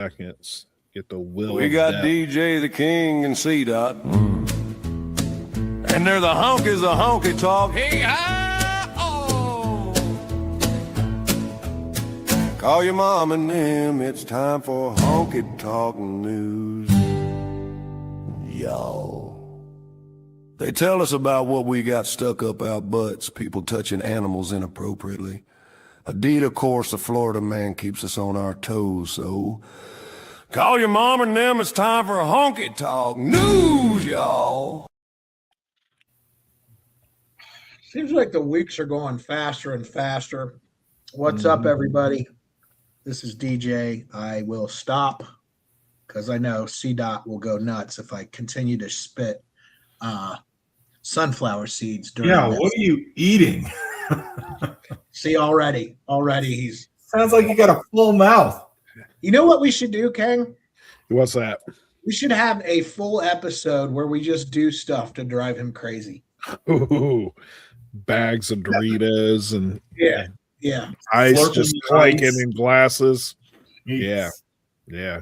seconds. Get the will. We got DJ the King and C-Dot. And they're the honkies of honky talk. Hey, oh. Call your mom and them. It's time for honky talk news. Y'all. They tell us about what we got stuck up our butts, people touching animals inappropriately. Indeed, of course, the Florida man keeps us on our toes, so call your mom and them. It's time for honky talk news, y'all. Seems like the weeks are going faster and faster. What's up, everybody? This is DJ. I will stop because I know C-Dot will go nuts if I continue to spit sunflower seeds during this. What are you eating? See, already he's... Sounds like you got a full mouth. You know what we should do, King? What's that? We should have a full episode where we just do stuff to drive him crazy. Ooh, bags of Doritos and yeah, ice Slurping just ice. clanking in glasses. Yes. Yeah.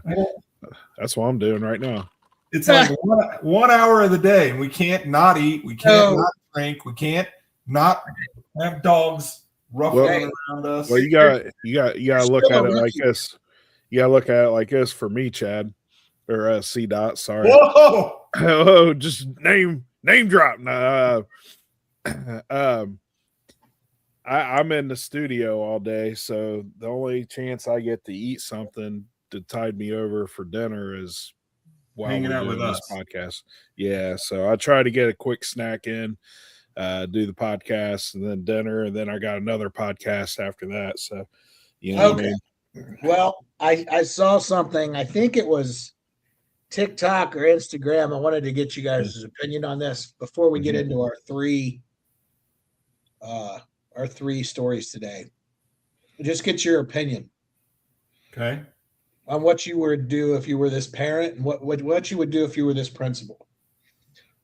That's what I'm doing right now. It's like 1 hour of the day, and we can't not eat. We can't not drink. We can't not have dogs ruffling around us. Well, you got to look at it like this. You got to look at it like this for me, Chad, or C-Dot. Sorry. Whoa! Oh, just name drop. I'm in the studio all day, so the only chance I get to eat something to tide me over for dinner is while Hanging we're out doing with this us. podcast. Yeah, so I try to get a quick snack in, do the podcast, and then dinner, and then I got another podcast after that. So, you know, okay. Well, I saw something. I think it was TikTok or Instagram. I wanted to get you guys' opinion on this before we get into our three stories today. Just get your opinion. Okay. On what you would do if you were this parent and what you would do if you were this principal.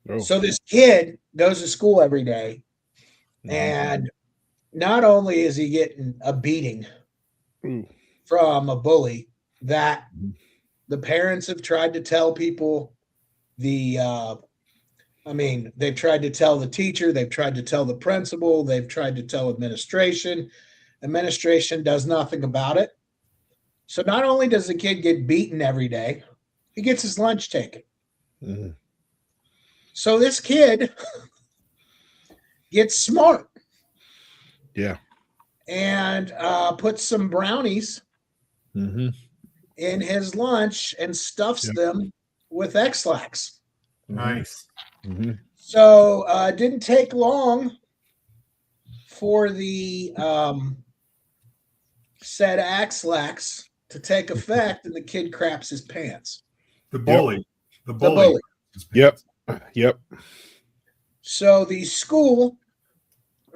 Oh. So this kid goes to school every day, and not only is he getting a beating from a bully that the parents have tried to tell people they've tried to tell the teacher, they've tried to tell the principal, they've tried to tell administration. Administration does nothing about it. So not only does the kid get beaten every day, he gets his lunch taken. Mm-hmm. So this kid gets smart. Yeah. And puts some brownies in his lunch and stuffs them with X-Lax. Nice. Mm-hmm. So it didn't take long for the said X-Lax to take effect, and the kid craps his pants. The bully. Yep. The bully. Yep. So the school,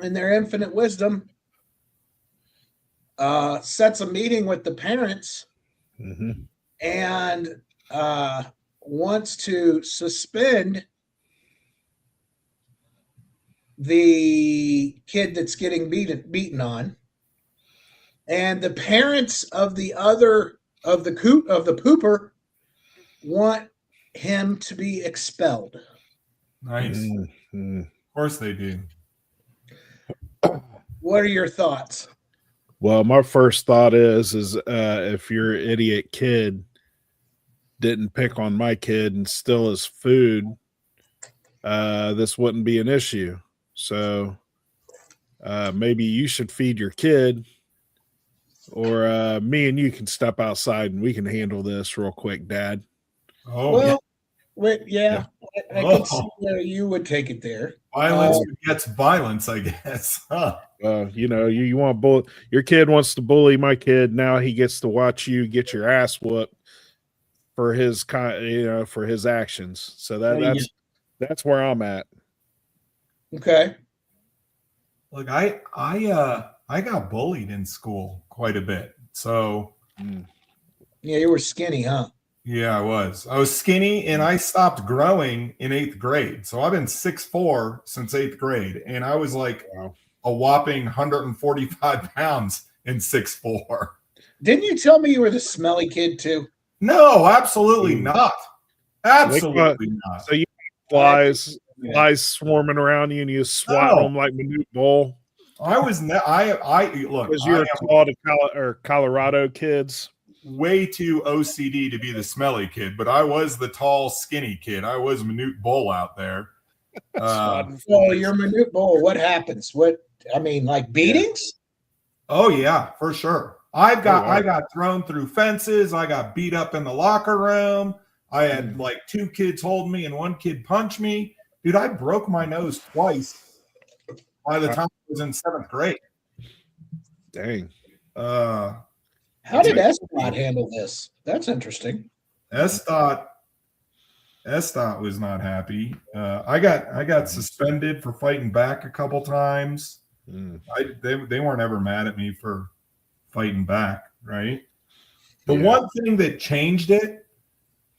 in their infinite wisdom, sets a meeting with the parents and wants to suspend the kid that's getting beaten on, and the parents of the pooper want him to be expelled. Nice. Of course they do. What are your thoughts? Well, my first thought is if your idiot kid didn't pick on my kid and steal his food, this wouldn't be an issue. So maybe you should feed your kid, or me and you can step outside and we can handle this real quick, Dad. Oh, well, I could see where you would take it there. Violence begets violence, I guess. Huh. You want your kid wants to bully my kid. Now he gets to watch you get your ass whooped for his for his actions. So that's where I'm at. Okay. Look, I got bullied in school quite a bit. So yeah, you were skinny, huh? Yeah, I was. I was skinny, and I stopped growing in 8th grade. So I've been 6'4" since 8th grade, and I was like a whopping 145 pounds in 6'4". Didn't you tell me you were the smelly kid too? No, absolutely not. Absolutely not. So you flies swarming around you, and you swatting them like Manute Bowl. I was I look because you're called Colorado kids. Way too OCD to be the smelly kid, but I was the tall, skinny kid. I was Manute Bowl out there. So you're Manute Bowl. What happens? Like beatings? Oh yeah, for sure. I got thrown through fences. I got beat up in the locker room. I had like 2 kids hold me and 1 kid punch me. Dude, I broke my nose twice by the time I was in 7th grade. Dang. How did SDOT handle this? That's interesting. SDOT was not happy. I got suspended for fighting back a couple times. They weren't ever mad at me for fighting back, right? The one thing that changed it,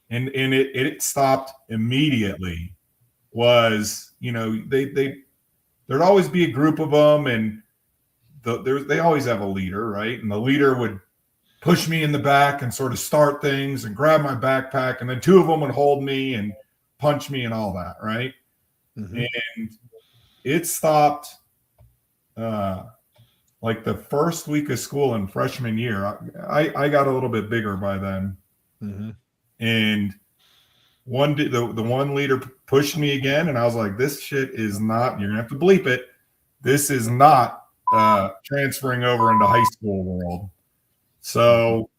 and it stopped immediately, was there'd always be a group of them, and they always have a leader, right? And the leader would push me in the back and sort of start things and grab my backpack, and then 2 of them would hold me and punch me and all that, right? And it stopped like the first week of school in freshman year. I got a little bit bigger by then. And the one leader pushed me again, and I was like, this shit is not, you're gonna have to bleep it, this is not transferring over into high school world. So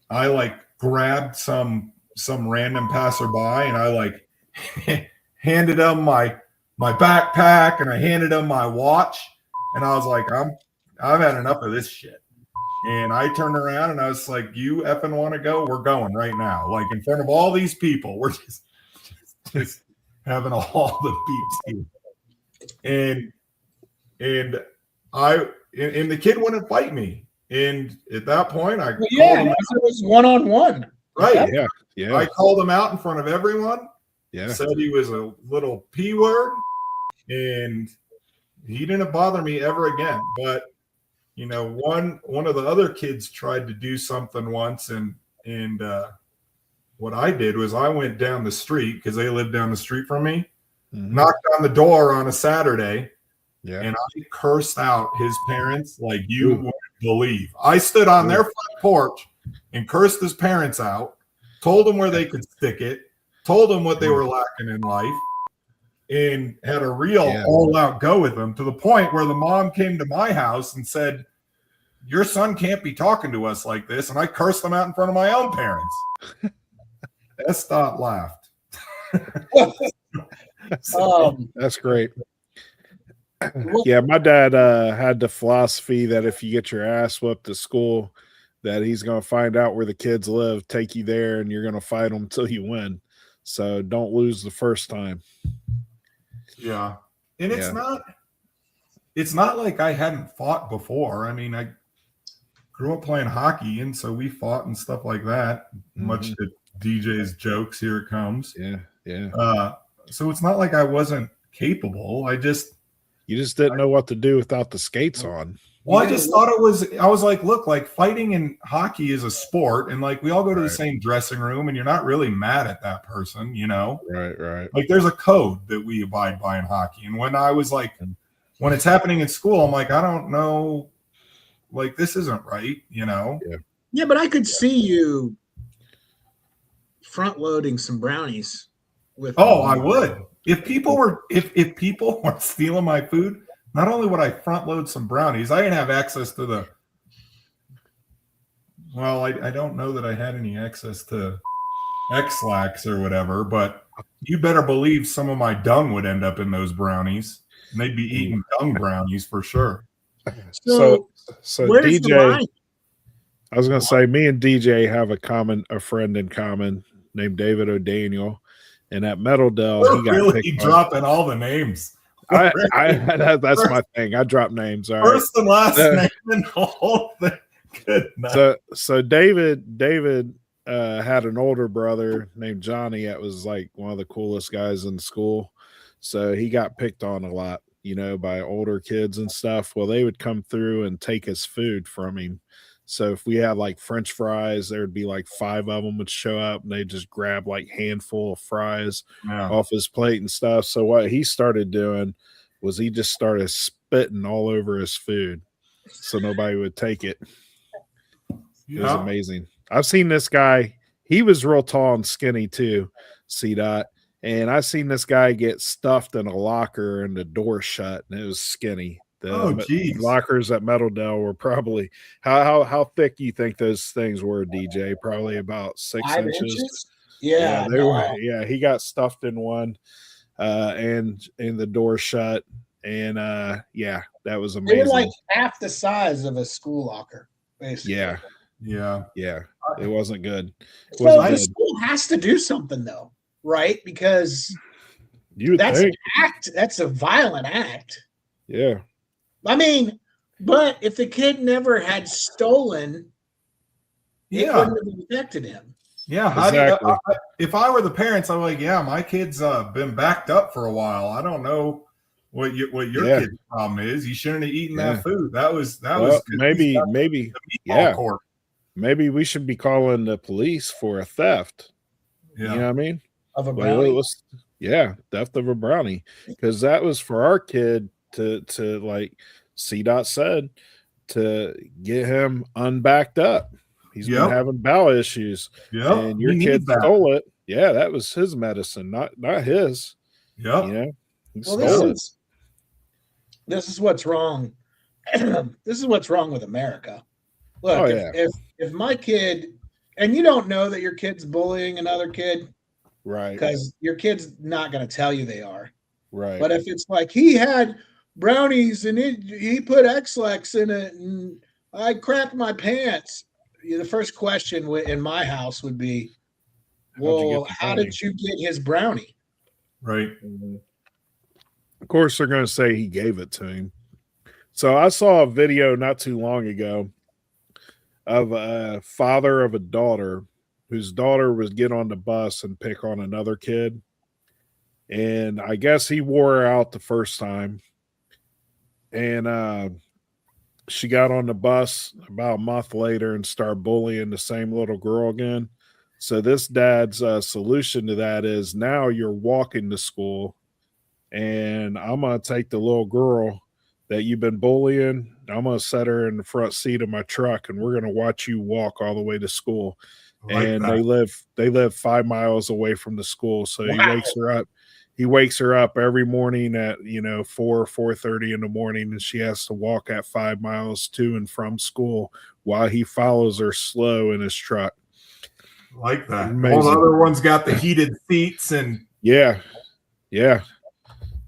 I like grabbed some random passerby, and I like handed them my backpack, and I handed them my watch, and I was like, I've had enough of this shit. And I turned around and I was like, you effing want to go? We're going right now. Like in front of all these people. We're just having all the beeps here. And the kid wouldn't fight me. And at that point, I called him out. It was one-on-one. Right. Yeah. I called him out in front of everyone. Yeah. Said he was a little P word, and he didn't bother me ever again. But one of the other kids tried to do something once, and what I did was I went down the street, because they lived down the street from me, knocked on the door on a Saturday, and I cursed out his parents like you wouldn't believe. I stood on their front porch and cursed his parents out, told them where they could stick it, told them what they were lacking in life, and had a real all-out go with them, to the point where the mom came to my house and said, your son can't be talking to us like this. And I cursed them out in front of my own parents. SDOT laughed. That's great. Yeah, my dad had the philosophy that if you get your ass whooped at school, that he's going to find out where the kids live, take you there, and you're going to fight them until you win. So don't lose the first time. Yeah. And it's not like I hadn't fought before. I mean, I grew up playing hockey, and so we fought and stuff like that, much to DJ's jokes. Here it comes. Yeah. So it's not like I wasn't capable. You just didn't know what to do without the skates on. Well, I just thought I was like, look, like fighting in hockey is a sport, and like we all go to the same dressing room, and you're not really mad at that person, Right. Like there's a code that we abide by in hockey. And when I was like, when it's happening in school, I'm like, I don't know, like this isn't right, Yeah, but I could see you front loading some brownies with. Oh, I would. If people were stealing my food, not only would I front load some brownies, I didn't have access to I don't know that I had any access to X-Lax or whatever, but you better believe some of my dung would end up in those brownies, and they'd be eating dung brownies for sure. So DJ, I was going to say, me and DJ have a friend in common named David O'Daniel, and at Metal Dell, he got really dropping all the names. That's my thing. I drop names. All First and last name and the whole thing. Good night. So David had an older brother named Johnny that was like one of the coolest guys in the school. So he got picked on a lot, by older kids and stuff. Well, they would come through and take his food from him. So if we had like French fries, there would be like 5 of them would show up, and they just grab like handful of fries Yeah. off his plate and stuff. So what he started doing was he just started spitting all over his food, so nobody would take it. It was amazing. I've seen this guy. He was real tall and skinny too, C-Dot. And I seen this guy get stuffed in a locker and the door shut, and it was skinny. The lockers at Meadowdale were probably how thick do you think those things were, DJ? Probably about 6 inches. Yeah, they were. Yeah, he got stuffed in one, and the door shut, and yeah, that was amazing. They were like half the size of a school locker, basically. Yeah. It wasn't good. So the school has to do something though, right? Because that's an act. That's a violent act. Yeah. I mean, but if the kid never had stolen, it wouldn't have affected him. Yeah, exactly. If I were the parents, I'm like, yeah, my kid's been backed up for a while. I don't know what your kid's problem is. You shouldn't have eaten that food. That was maybe court. Maybe we should be calling the police for a theft. Yeah. You know what I mean? Of a brownie. Theft of a brownie. Because that was for our kid to like C-Dot said, to get him unbacked up. He's been having bowel issues. Yeah. And your kid stole it. Yeah, that was his medicine, not his. Yeah. You know, he stole it. This is what's wrong. This is what's wrong with America. Look, if my kid, and you don't know that your kid's bullying another kid, right? Because your kid's not going to tell you they are, right? But if it's like he had brownies and he put X-Lex in it and I crapped my pants, the first question in my house would be, well, how did you get his brownie? Right. Of course, they're going to say he gave it to him. So I saw a video not too long ago of a father of a daughter whose daughter would get on the bus and pick on another kid. And I guess he wore her out the first time. And she got on the bus about a month later and started bullying the same little girl again. So this dad's solution to that is, now you're walking to school, and I'm going to take the little girl that you've been bullying. I'm going to set her in the front seat of my truck, and we're going to watch you walk all the way to school. And they live 5 miles away from the school. So he wakes her up. He wakes her up every morning at 4:30 in the morning, and she has to walk at 5 miles to and from school while he follows her slow in his truck. Like that. Amazing. All the other ones got the heated seats and yeah.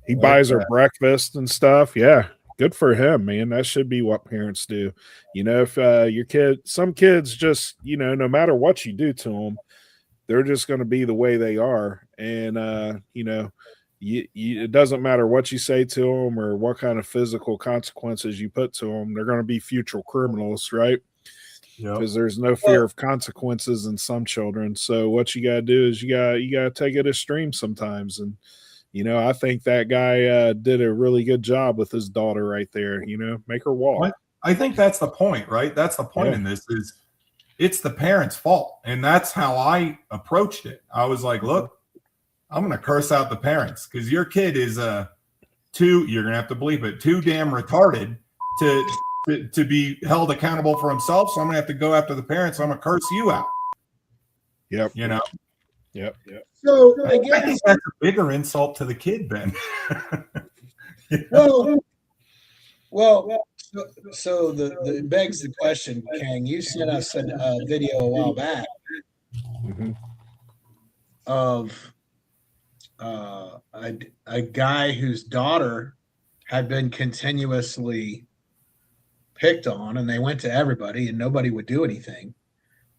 He buys her breakfast and stuff. Yeah. Good for him, man. That should be what parents do. If your kid, some kids just, no matter what you do to them, they're just going to be the way they are. And, it doesn't matter what you say to them or what kind of physical consequences you put to them. They're going to be future criminals, right? Because there's no fear of consequences in some children. So what you got to do is you got to take it extreme sometimes. And, I think that guy did a really good job with his daughter right there, make her walk. I think that's the point, right? That's the point in this is it's the parents' fault. And that's how I approached it. I was like, look, I'm going to curse out the parents because your kid is you're going to have to bleep it, too damn retarded to be held accountable for himself. So I'm going to have to go after the parents. So I'm going to curse you out. Yep. Yep. So I think that's a bigger insult to the kid, Ben. So the begs the question, Kang. You sent us a video a while back of a guy whose daughter had been continuously picked on, and they went to everybody, and nobody would do anything.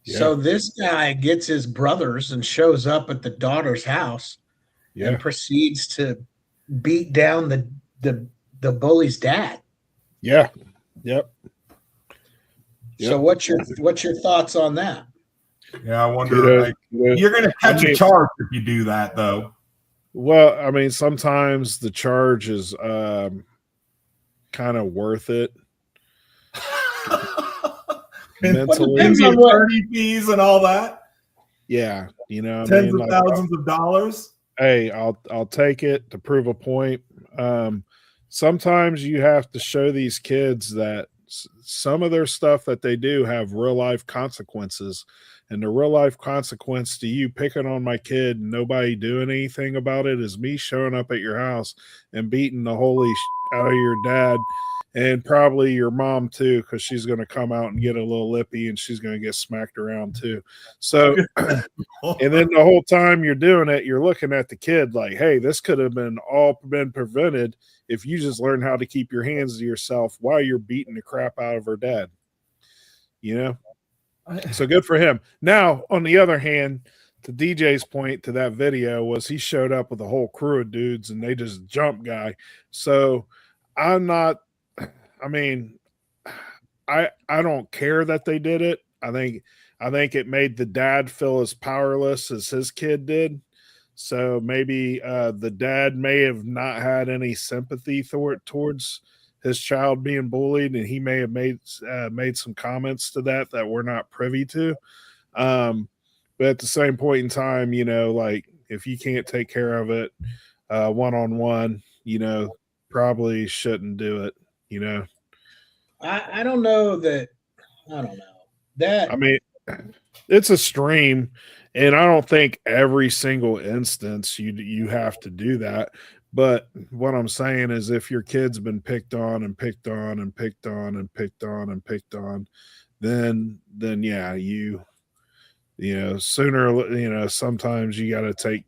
Yeah. So this guy gets his brothers and shows up at the daughter's house and proceeds to beat down the bully's dad. Yeah. Yep. So what's your thoughts on that? Yeah, I wonder. You're going to catch a charge if you do that, though. Well, I mean, sometimes the charge is kind of worth it. mentally. depends And on the what. attorney fees and all that. Yeah, you know, what I Tens mean, of like, thousands of dollars. hey, I'll take it to prove a point. Sometimes you have to show these kids that some of their stuff that they do have real life consequences, and the real life consequence to you picking on my kid and nobody doing anything about it is me showing up at your house and beating the holy out of your dad and probably your mom too, because she's going to come out and get a little lippy and she's going to get smacked around too. So and then the whole time you're doing it, you're looking at the kid like, hey, this could have been all been prevented if you just learn how to keep your hands to yourself while you're beating the crap out of her dad. You know? So good for him. Now, on the other hand, to DJ's point to that video was he showed up with a whole crew of dudes and they just jumped guy. So I'm not, I mean, I don't care that they did it. I think it made the dad feel as powerless as his kid did. So maybe the dad may have not had any sympathy towards his child being bullied, and he may have made some comments to that we're not privy to. But at the same point in time, you know, like if you can't take care of it one on one, you know, probably shouldn't do it. You know, I don't know that. I don't know I that. mean, it's a stream, and I don't think every single instance you have to do that. But what I'm saying is, if your kid's been picked on and picked on and picked on and picked on and picked on, then yeah, you know sooner you know sometimes you got to take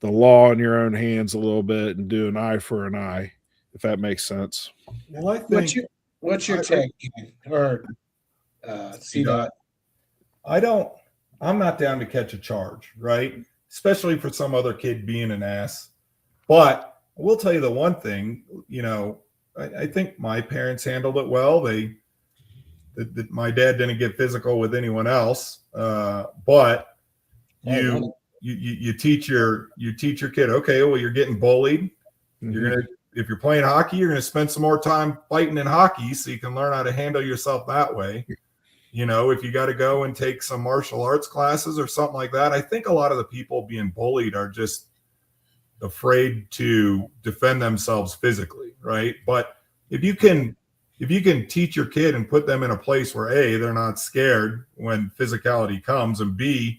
the law in your own hands a little bit and do an eye for an eye, if that makes sense. Well, I What's think your what's your take, Ian? Or see that? I don't. I'm not down to catch a charge, right? Especially for some other kid being an ass. But I will tell you the one thing. You know, I think my parents handled it well. My dad didn't get physical with anyone else, but you teach your kid. Okay, well, you're getting bullied. You're gonna if you're playing hockey, you're gonna spend some more time fighting in hockey, so you can learn how to handle yourself that way. You know, if you got to go and take some martial arts classes or something like that, I think a lot of the people being bullied are just afraid to defend themselves physically, right? But if you can teach your kid and put them in a place where A, they're not scared when physicality comes, and B,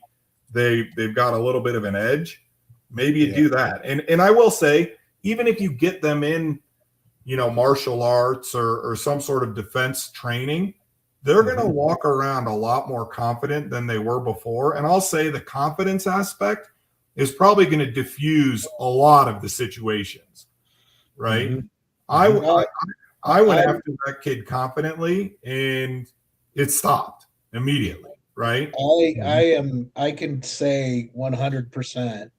they've got a little bit of an edge, maybe you do that. And I will say, even if you get them in, you know, martial arts or some sort of defense training, they're going to walk around a lot more confident than they were before. And I'll say the confidence aspect is probably going to diffuse a lot of the situations, right? I went after that kid confidently, and it stopped immediately, right? I can say 100%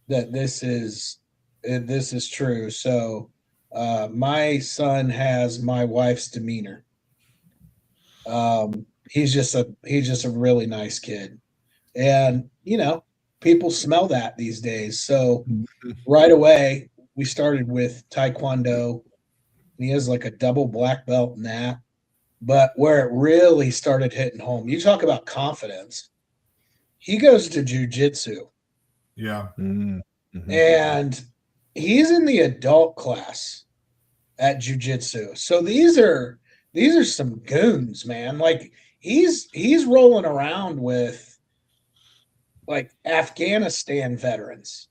that this is true. So my son has my wife's demeanor. He's just a really nice kid, and you know people smell that these days. So right away we started with Taekwondo. And he has like a double black belt in that. But where it really started hitting home, you talk about confidence. He goes to jujitsu. Yeah. And he's in the adult class at jujitsu. So these are some goons, man. Like he's rolling around with like Afghanistan veterans.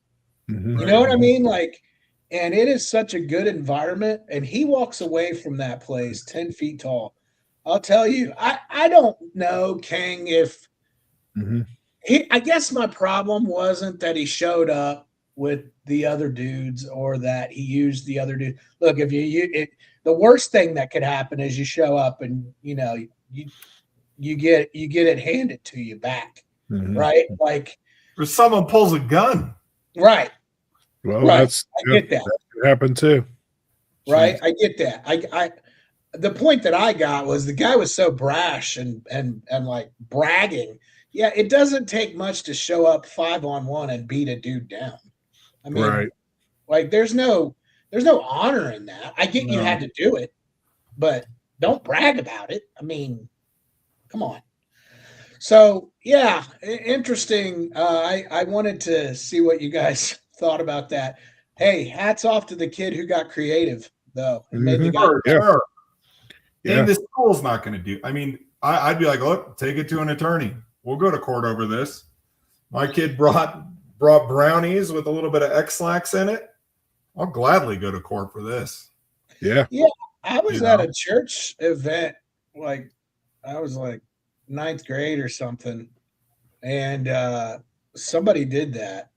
You know what I mean? Like, and it is such a good environment. And he walks away from that place 10 feet tall. I'll tell you, I don't know, King, if I guess my problem wasn't that he showed up with the other dudes or that he used the other dude. Look, if the worst thing that could happen is you show up and you know you get it handed to you back, right? Like, or someone pulls a gun, right? Well, right. I get that. That could happen too, right? Jeez. I get that. I the point that I got was the guy was so brash and like bragging. Yeah, it doesn't take much to show up 5-on-1 and beat a dude down. I mean, like there's no honor in that. I get you had to do it, but don't brag about it. I mean, Come on. So yeah, interesting. I wanted to see what you guys thought about that. Hey, hats off to the kid who got creative though and made the guy. Sure, Yeah. sure. Yeah. And the school's not going to do. I mean, I'd be like, look, take it to an attorney. We'll go to court over this. My kid brought brownies with a little bit of X-Lax in it. I'll gladly go to court for this. Yeah. Yeah, I was at a church event, like I was like ninth grade or something, and somebody did that,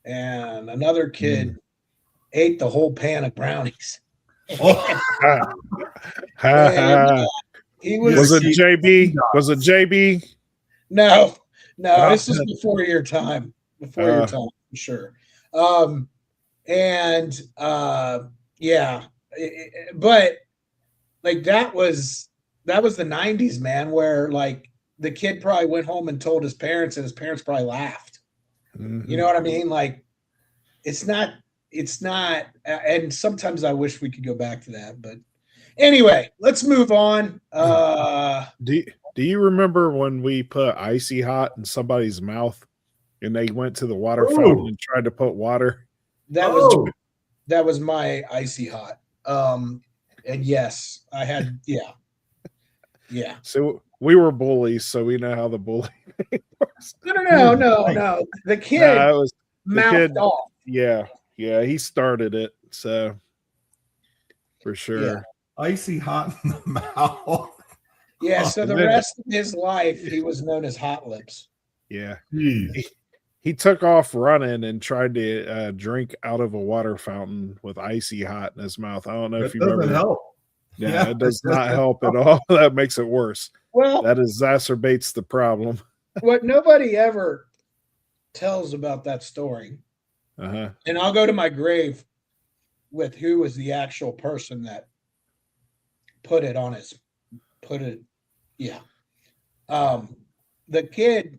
and another kid ate the whole pan of brownies. Oh. And, he Was it JB? Was it JB? No, this is before your time. Before your time, for sure. Yeah, but like that was the 90s, man, where like the kid probably went home and told his parents, and his parents probably laughed. You know what I mean? Like it's not, and sometimes I wish we could go back to that, but anyway, let's move on. Do you remember when we put icy hot in somebody's mouth and they went to the water fountain and tried to put water? That was my icy hot. And yes, I had, yeah. So we were bullies, so we know how the bully works. No. The kid was mouthed off. Yeah, he started it, so for sure. Yeah. Icy hot in the mouth. Yeah, so the rest of his life he was known as Hot Lips. Yeah. He took off running and tried to drink out of a water fountain with icy hot in his mouth. I don't know if you remember. Help. Yeah, it does not help at all. That makes it worse. Well, that exacerbates the problem. What nobody ever tells about that story, and I'll go to my grave with who was the actual person that put it. Yeah. The kid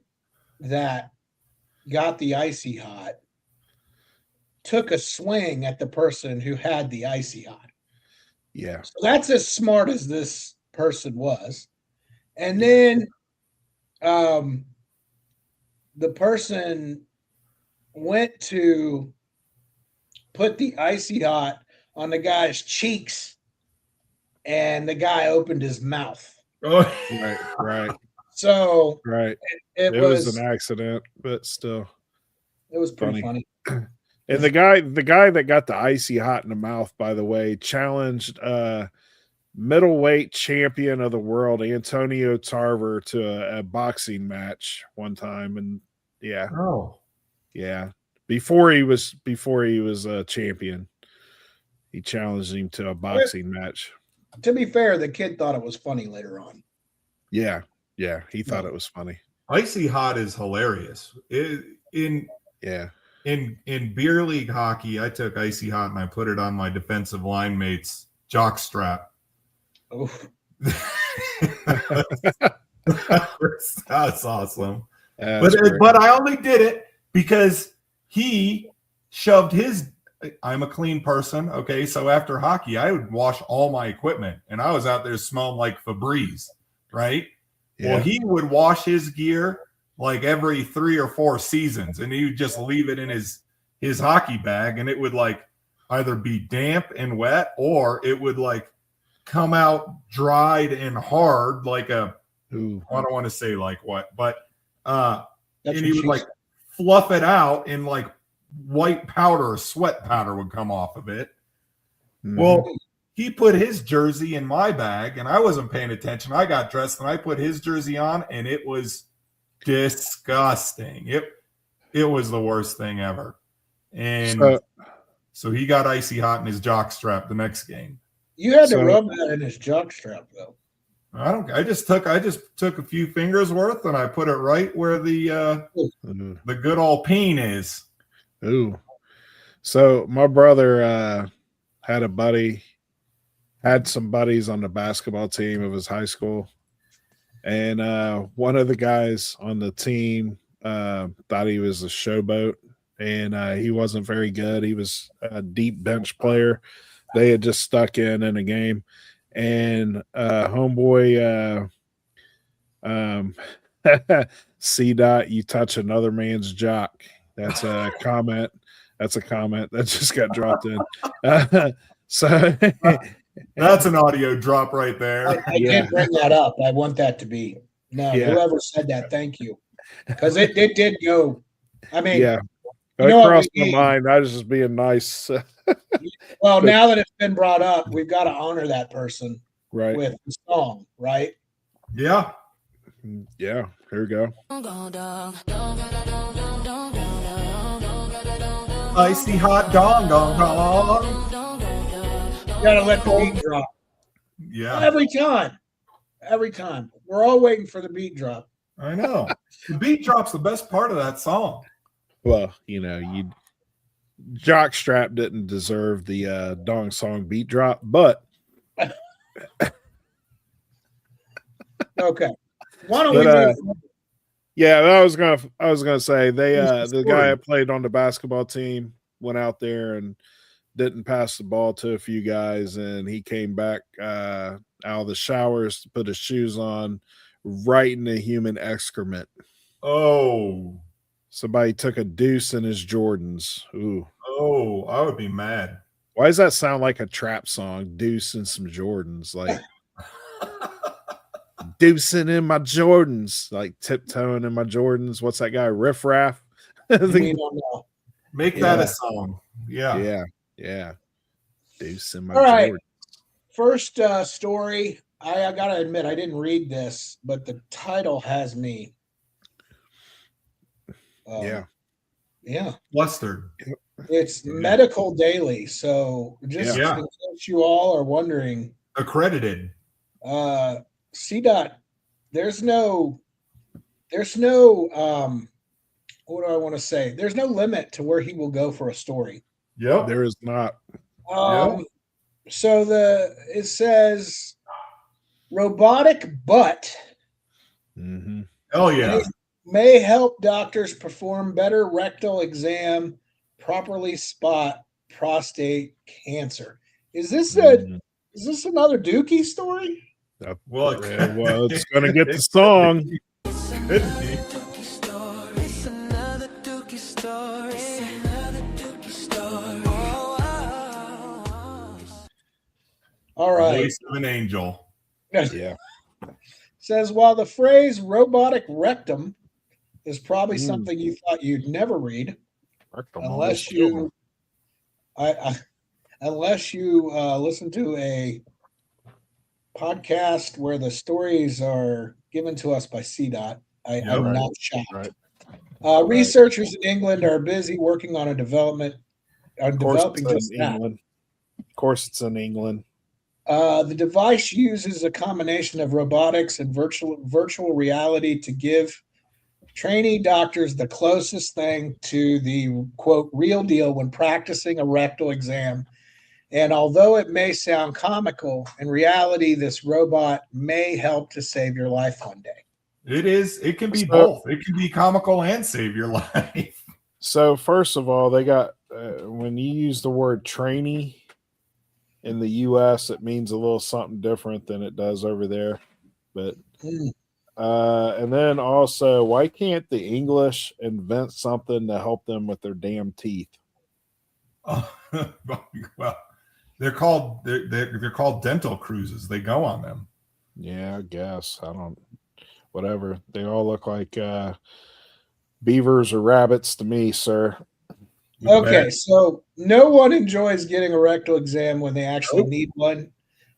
that got the icy hot took a swing at the person who had the icy hot. Yeah. So that's as smart as this person was. And then the person went to put the icy hot on the guy's cheeks, and the guy opened his mouth. Oh, right. So it was an accident, but still, it was pretty funny. And the guy that got the icy hot in the mouth, by the way, challenged middleweight champion of the world Antonio Tarver to a boxing match one time, and before he was a champion, he challenged him to a boxing match. To be fair, the kid thought it was funny later on. Yeah, he thought it was funny. Icy hot is hilarious. In beer league hockey, I took icy hot and I put it on my defensive line mate's jock strap. Oof. That's awesome. But I only did it because he shoved his. I'm a clean person, okay? So after hockey, I would wash all my equipment, and I was out there smelling like Febreze, right? Yeah. Well, he would wash his gear like every 3 or 4 seasons, and he would just leave it in his hockey bag, and it would like either be damp and wet, or it would like come out dried and hard like I don't want to say like what, but and he would like fluff it out, and like white powder or sweat powder would come off of it. Well, he put his jersey in my bag, and I wasn't paying attention. I got dressed and I put his jersey on, and it was disgusting. It was the worst thing ever. And so he got icy hot in his jock strap the next game. You had to rub that in his jock strap, though. I just took a few fingers worth, and I put it right where the good old pain is. Ooh. So my brother had some buddies on the basketball team of his high school, and one of the guys on the team thought he was a showboat, and he wasn't very good. He was a deep bench player. They had just stuck in a game, and homeboy C dot, you touch another man's jock. That's a comment. That's a comment that just got dropped in. So That's an audio drop right there. I did bring that up. I want that to be known. Yeah. Whoever said that, thank you. Because it did go. I mean, yeah, you that know what crossed we my need? mind. I was just being nice. Well, now that it's been brought up, we've got to honor that person Right. with the song, right? Yeah. Yeah. Here we go. Icy hot dong dong dong. You got to let the beat drop. Yeah. Every time. Every time. We're all waiting for the beat drop. I know. The beat drop's the best part of that song. Well, Jockstrap didn't deserve the Dong Song beat drop, but Okay. Why don't we move? yeah, I was gonna say the story. guy that played on the basketball team went out there and didn't pass the ball to a few guys, and he came back out of the showers to put his shoes on right in the human excrement. Oh. Somebody took a deuce in his Jordans. Ooh. Oh, I would be mad. Why does that sound like a trap song? Deuce and some Jordans. Like deucing in my Jordans. Like tiptoeing in my Jordans. What's that guy? Riff Raff? Make that a song. Yeah. Yeah. Deuce in my All right. Jordans. First story. I got to admit, I didn't read this, but the title has me. Yeah. Flustered. It's Medical Daily. So just in case you all are wondering, accredited. C dot, there's no what do I want to say? There's no limit to where he will go for a story. Yep. There is not. So it says robotic butt. Mm-hmm. Oh yeah. May help doctors perform better rectal exam, properly spot prostate cancer. Is this another Dookie story? Well, it's gonna get the song. Could be. All right. Voice of an angel. Yeah. Says while the phrase robotic rectum is probably something you thought you'd never read, unless you listen to a podcast where the stories are given to us by CDOT. I'm not shocked. Right. Researchers in England are busy working on developing just that. Of course, it's in England. The device uses a combination of robotics and virtual reality to give trainee doctors the closest thing to the, quote, real deal when practicing a rectal exam. And although it may sound comical, in reality, this robot may help to save your life one day. It is. It can be both. It can be comical and save your life. So first of all, they got when you use the word trainee in the U.S., it means a little something different than it does over there. But and then also, why can't the English invent something to help them with their damn teeth? Well, they're called dental cruises. They go on them. Yeah, I guess. I don't. Whatever. They all look like beavers or rabbits to me, sir. Okay, so no one enjoys getting a rectal exam when they actually need one.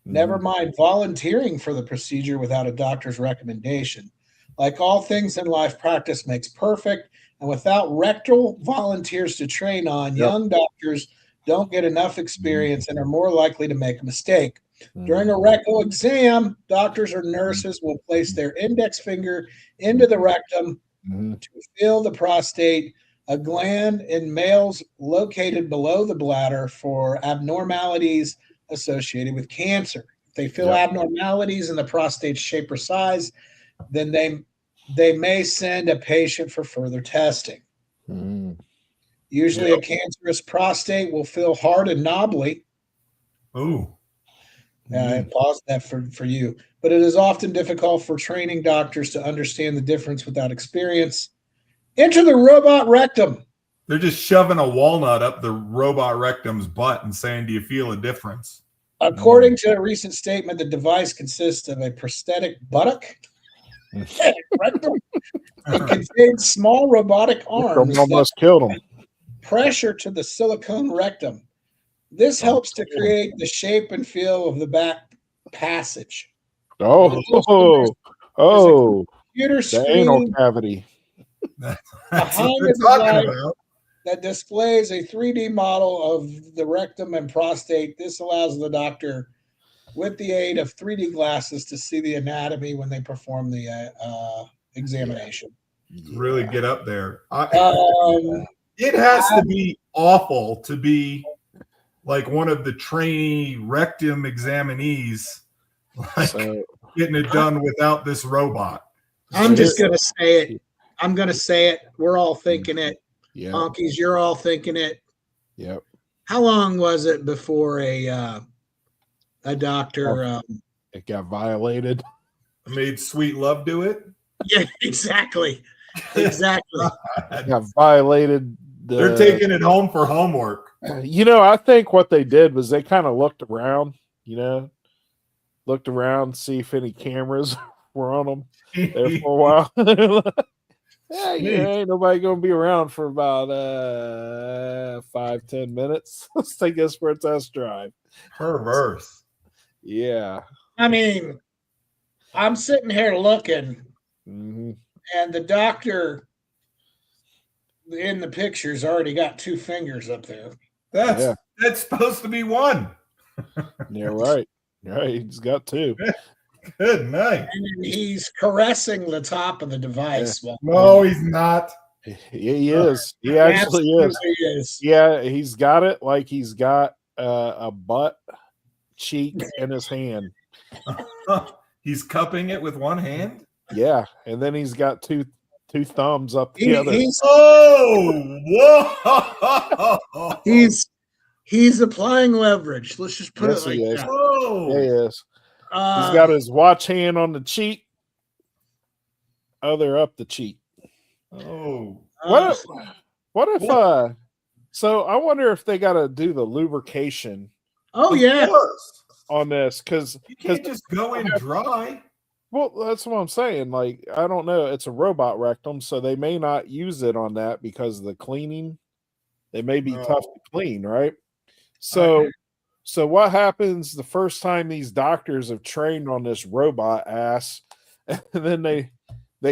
Never mind volunteering for the procedure without a doctor's recommendation. Like all things in life, practice makes perfect, and without rectal volunteers to train on, young doctors don't get enough experience and are more likely to make a mistake. During a rectal exam, doctors or nurses will place their index finger into the rectum to feel the prostate, a gland in males located below the bladder, for abnormalities associated with cancer. If they feel abnormalities in the prostate shape or size, then they may send a patient for further testing. Usually a cancerous prostate will feel hard and knobbly. Oh. I paused that for you. But it is often difficult for training doctors to understand the difference without experience. Enter the robot rectum. They're just shoving a walnut up the robot rectum's butt and saying, "Do you feel a difference?" According to a recent statement, the device consists of a prosthetic buttock. Rectum. It contains small robotic arms almost killed him. pressure to the silicone rectum. This helps to create the shape and feel of the back passage. Oh, Computer the anal screen cavity. That's behind what the they're talking device about. that displays a 3D model of the rectum and prostate. This allows the doctor, with the aid of 3D glasses, to see the anatomy when they perform the examination. Really get up there. It It has to be awful to be like one of the trainee rectum examinees, like getting it done without this robot. I'm just going to say it. I'm going to say it. We're all thinking it. Yeah. Honkies, you're all thinking it. Yep. How long was it before a doctor it got violated? Made sweet love do it? Yeah, exactly. Exactly. Got violated. They're taking it home for homework. I think what they did was they kind of looked around, see if any cameras were on them there for a while. Ain't nobody gonna be around for about 5-10 minutes. Let's take this for a test drive. Perverse. Yeah. I mean, I'm sitting here looking, Mm-hmm. and the doctor in the picture's already got 2 fingers up there. That's supposed to be one. Yeah, right. Right. He's got 2. Good night. And he's caressing the top of the device. Yeah. No, he's not. He is. He actually is. Yeah, he's got it like he's got a butt cheek in his hand. He's cupping it with one hand? Yeah, and then he's got two thumbs up the other. Whoa! He's applying leverage. Let's just put it like that. Whoa. He is. He's got his watch hand on the cheek, other up the cheek. Oh. What if so I wonder if they got to do the lubrication. Oh yeah. On this because you can't just go in dry. Well, that's what I'm saying. Like, I don't know. It's a robot rectum, so they may not use it on that because of the cleaning. They may be tough to clean, right? So what happens the first time these doctors have trained on this robot ass, and then they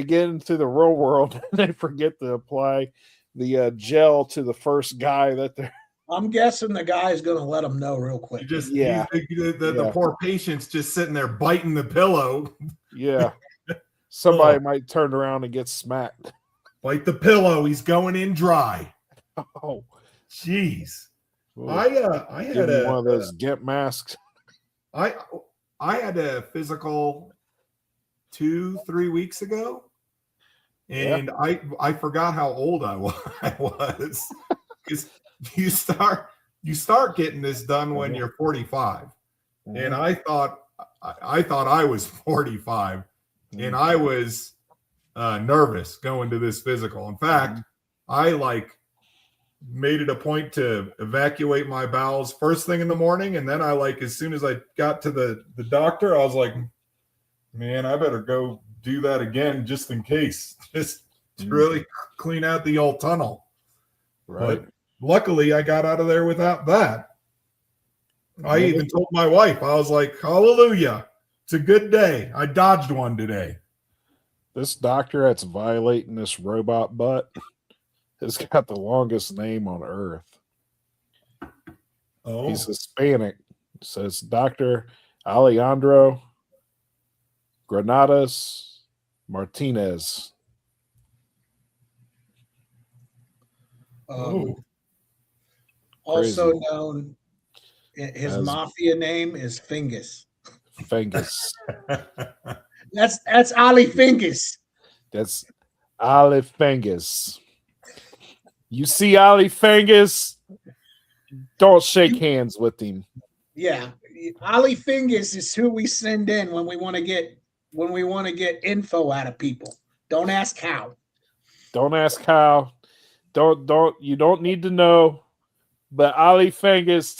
get into the real world and they forget to apply the gel to the first guy that they're. I'm guessing the guy's going to let them know real quick. The poor patient's just sitting there biting the pillow. Yeah. Somebody might turn around and get smacked. Bite the pillow. He's going in dry. Oh, jeez. I had one of those GIMP masks. I had a physical 2-3 weeks ago, and I forgot how old I was. Because you start getting this done when you're 45, and I thought I was 45, and I was nervous going to this physical. In fact, I made it a point to evacuate my bowels first thing in the morning, and then as soon as I got to the doctor, I was like, man, I better go do that again just in case, just to really clean out the old tunnel. Right. But luckily, I got out of there without that. I even told my wife, I was like, hallelujah, it's a good day. I dodged one today. This doctor that's violating this robot butt has got the longest name on earth. Oh. He's Hispanic. It says Dr. Alejandro Granados Martinez. Also known, his mafia name is Fingus. Fingus. That's Ali Fingus. That's Ali Fingus. You see Ali Fingus, don't shake hands with him. Yeah, Ollie Fingers is who we send in when we want to get info out of people. Don't ask how. Don't ask how. You don't need to know. But Ollie Fingers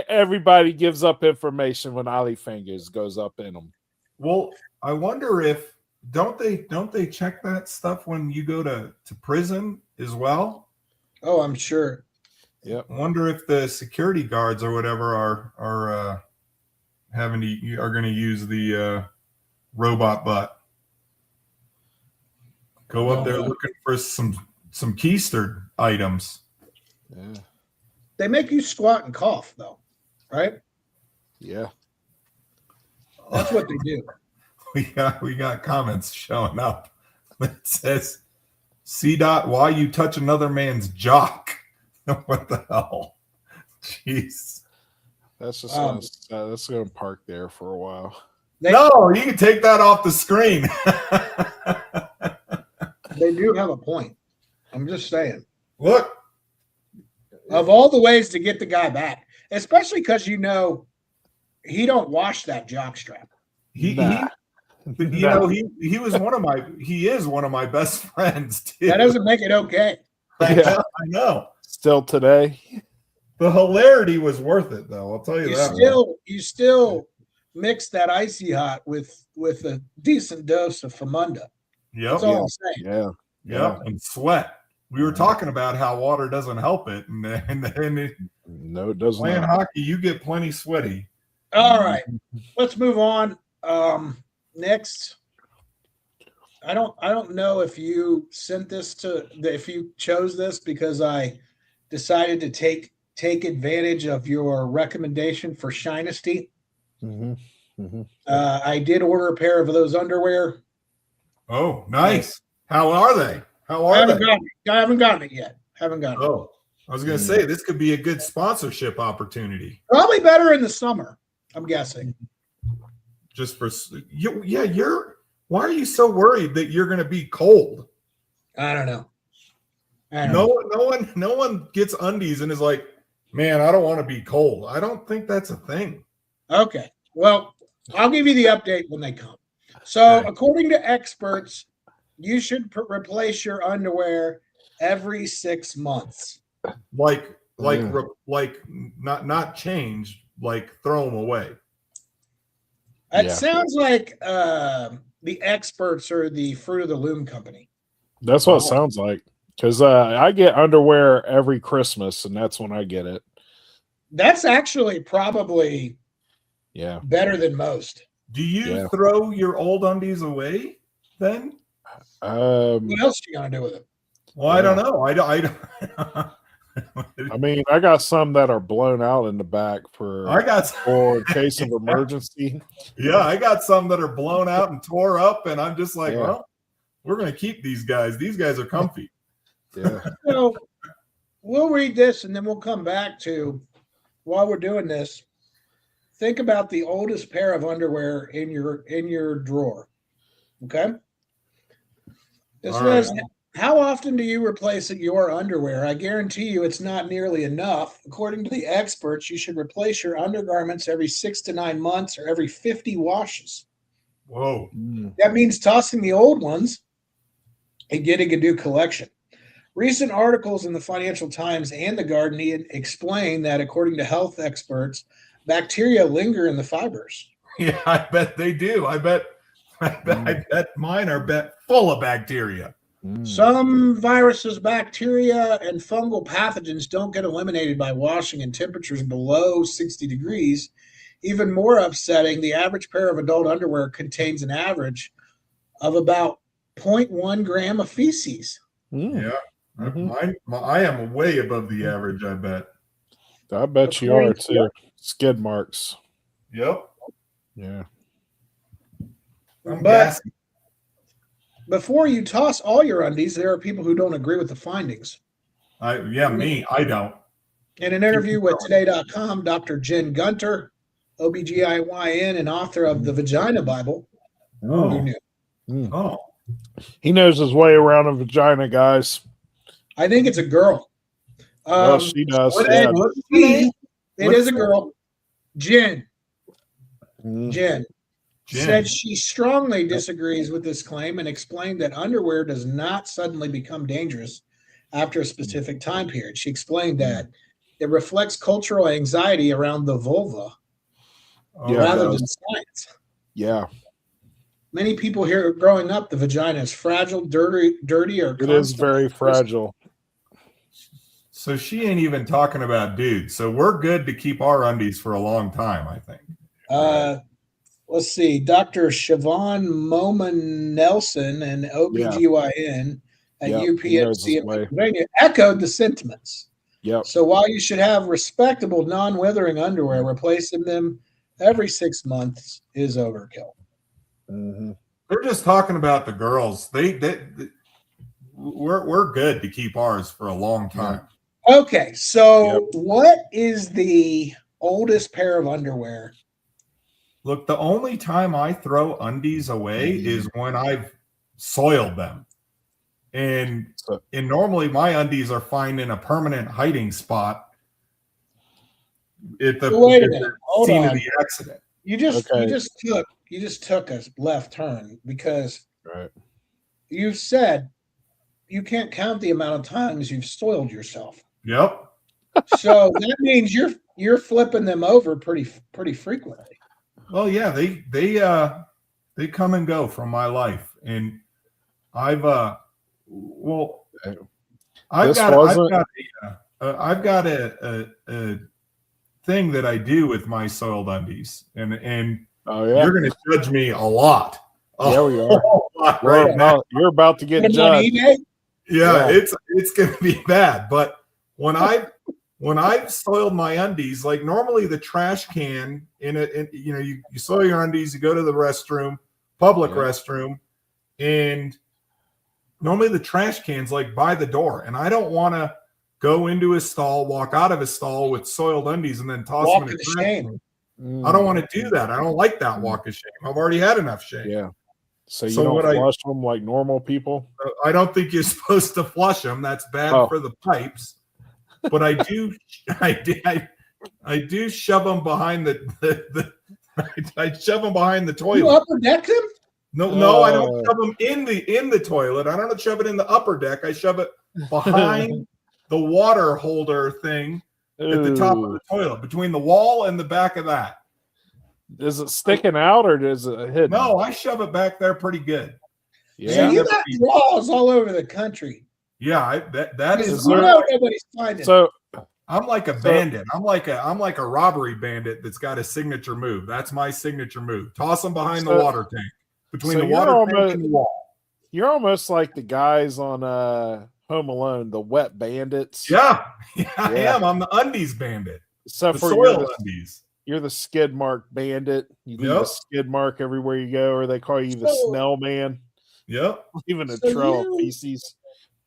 everybody gives up information when Ollie Fingers goes up in them. Well, I wonder if don't they check that stuff when you go to prison as well? Oh, I'm sure. Yep. I wonder if the security guards or whatever are going to use the robot butt. Go up there looking for some keistered items. Yeah. They make you squat and cough, though, right? Yeah. That's what they do. We got comments showing up. It says, "C. Why you touch another man's jock?" What the hell? Jeez. That's just gonna park there for a while. No, you can take that off the screen. They do have a point. I'm just saying. Look. Of all the ways to get the guy back, especially because he don't wash that jock strap. He is one of my best friends too. That doesn't make it okay. I know. Still today. The hilarity was worth it, though. I'll tell you that. You still mix that icy hot with a decent dose of Famunda. Yep. That's all I'm saying. Yeah. And sweat. We were talking about how water doesn't help it, and no, it doesn't. Playing hockey, you get plenty sweaty. All right, let's move on. Next, I don't know if you if you chose this because I decided to take advantage of your recommendation for Shinesty. Mm-hmm. Mm-hmm. I did order a pair of those underwear. Oh, nice. How are they? I haven't gotten it yet. Haven't gotten it. Oh, I was going to say this could be a good sponsorship opportunity. Probably better in the summer, I'm guessing. Just for why are you so worried that you're going to be cold? I don't know. No one gets undies and is like, man, I don't want to be cold. I don't think that's a thing. Okay. Well, I'll give you the update when they come. So, according to experts, you should replace your underwear every 6 months. Like not change, like throw them away. It sounds like the experts are the Fruit of the Loom company. That's what it sounds like. Because I get underwear every Christmas, and that's when I get it. That's actually probably better than most. Do you throw your old undies away then? What else are you gonna do with it? Well, I don't know. I mean, I got some that are blown out in the back for in case of emergency. Yeah, I got some that are blown out and tore up, and I'm just like, well, we're gonna keep these guys. These guys are comfy. Yeah. So we'll read this, and then we'll come back to while we're doing this. Think about the oldest pair of underwear in your drawer. Okay. This says, how often do you replace your underwear? I guarantee you it's not nearly enough. According to the experts, you should replace your undergarments every 6 to 9 months or every 50 washes. Whoa. That means tossing the old ones and getting a new collection. Recent articles in the Financial Times and the Guardian explain that according to health experts, bacteria linger in the fibers. Yeah, I bet they do. I bet mine are full of bacteria. Some viruses, bacteria, and fungal pathogens don't get eliminated by washing in temperatures below 60 degrees. Even more upsetting, the average pair of adult underwear contains an average of about 0.1 gram of feces. Yeah. I am way above the average, I bet. I bet you are too. Skid marks. Yep. Yeah. But before you toss all your undies, there are people who don't agree with the findings. I don't. In an interview with Today.com, Dr. Jen Gunter, OBGYN and author of the Vagina Bible. Who knew? Oh. He knows his way around a vagina, guys. I think it's a girl. She does. It is a girl. Jen. Jen, said she strongly disagrees with this claim and explained that underwear does not suddenly become dangerous after a specific time period. She explained that it reflects cultural anxiety around the vulva rather than science. Yeah. Many people hear growing up the vagina is fragile, dirty, or it is very fragile. So she ain't even talking about dudes. So we're good to keep our undies for a long time, I think. Let's see. Dr. Siobhan Moman Nelson, an OBGYN at UPMC in Pennsylvania, echoed the sentiments. Yep. So while you should have respectable non-withering underwear, replacing them every 6 months is overkill. Mm-hmm. They're just talking about the girls. We're good to keep ours for a long time. Okay, so what is the oldest pair of underwear? Look, the only time I throw undies away is when I've soiled them. And normally my undies are finding a permanent hiding spot at the scene of the accident. You just took a left turn because you said you can't count the amount of times you've soiled yourself. Yep. So that means you're flipping them over pretty frequently. Well, yeah, they come and go from my life, and I've got a thing that I do with my soiled undies, and you're going to judge me a lot. Yeah, we are. Now. You're about to get judged. Yeah, it's going to be bad. But when I've soiled my undies, like normally the trash can you soil your undies, you go to the restroom, public restroom, and normally the trash can's like by the door, and I don't want to go into a stall, walk out of a stall with soiled undies, and then toss them in the trash can. I don't want to do that. I don't like that walk of shame. I've already had enough shame. Yeah. So you don't flush them like normal people? I don't think you're supposed to flush them. That's bad for the pipes. But I do shove them behind I shove them behind the toilet. You upper deck them? No, I don't shove them in the toilet. I don't shove it in the upper deck. I shove it behind the water holder thing at the top of the toilet, between the wall and the back of that. Is it sticking out or is it hidden? No, I shove it back there pretty good. Yeah, so you got laws all over the country. Yeah, that is. Nobody's finding. So I'm like a bandit. I'm like a robbery bandit that's got a signature move. That's my signature move. Toss them behind the water tank, between the water tank and the wall. You're almost like the guys on Home Alone, the wet bandits. Yeah, I am. I'm the undies bandit. So the for soil undies. You're the skid mark bandit. You leave a skid mark everywhere you go, or they call you the Snell Man. Yep. Even a trail of feces.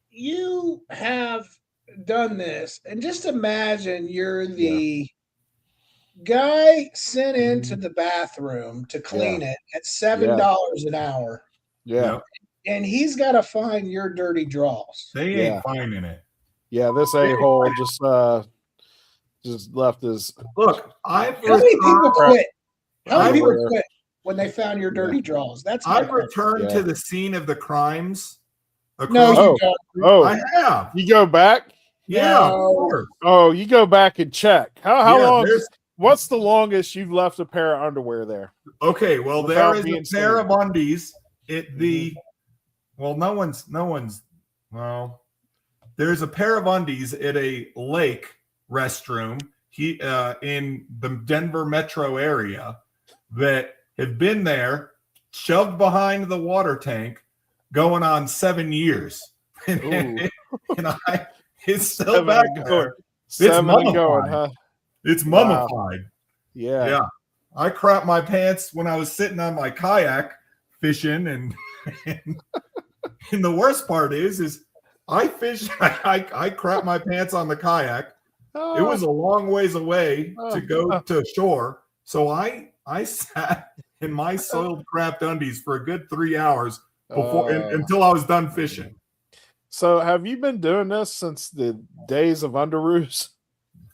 You have done this, and just imagine you're the guy sent into the bathroom to clean it at $7 an hour. Yeah. And he's got to find your dirty draws. They ain't finding it. Yeah, this a-hole just left his. Look, how many people quit? How many people quit when they found your dirty draws? I've returned to the scene of the crimes. No, you don't. I have. You go back? Yeah, of course. Oh, you go back and check. How long? What's the longest you've left a pair of underwear there? Okay, well, there is a pair of undies at the. Well, no one's. Well, there's a pair of undies at a lake restroom in the Denver metro area that have been there, shoved behind the water tank, going on 7 years. And it's still back there. It's mummified. Huh? It's mummified. Yeah. I crapped my pants when I was sitting on my kayak fishing, and the worst part is I fished. I crapped my pants on the kayak. It was a long ways away to go to shore, so I sat in my soiled crapped undies for a good 3 hours until I was done fishing. So, have you been doing this since the days of Underoos?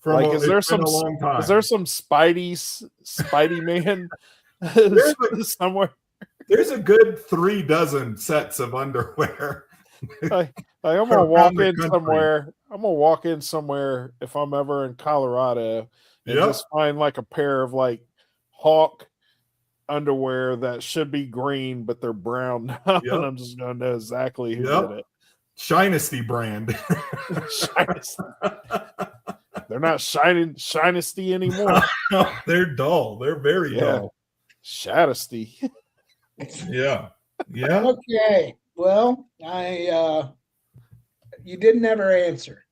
Is there some Spidey man somewhere. There's a good 36 sets of underwear. Like I'm gonna walk Around the in country. somewhere. I'm gonna walk in somewhere if I'm ever in Colorado and Yep. just find like a pair of like Hawk underwear that should be green, but they're brown now, Yep. and I'm just gonna know exactly who Yep. did it. Shinesty brand. They're not shinesty anymore. They're dull. They're very dull. Shadesty. Yeah. Yeah. Okay. Well, you didn't ever answer.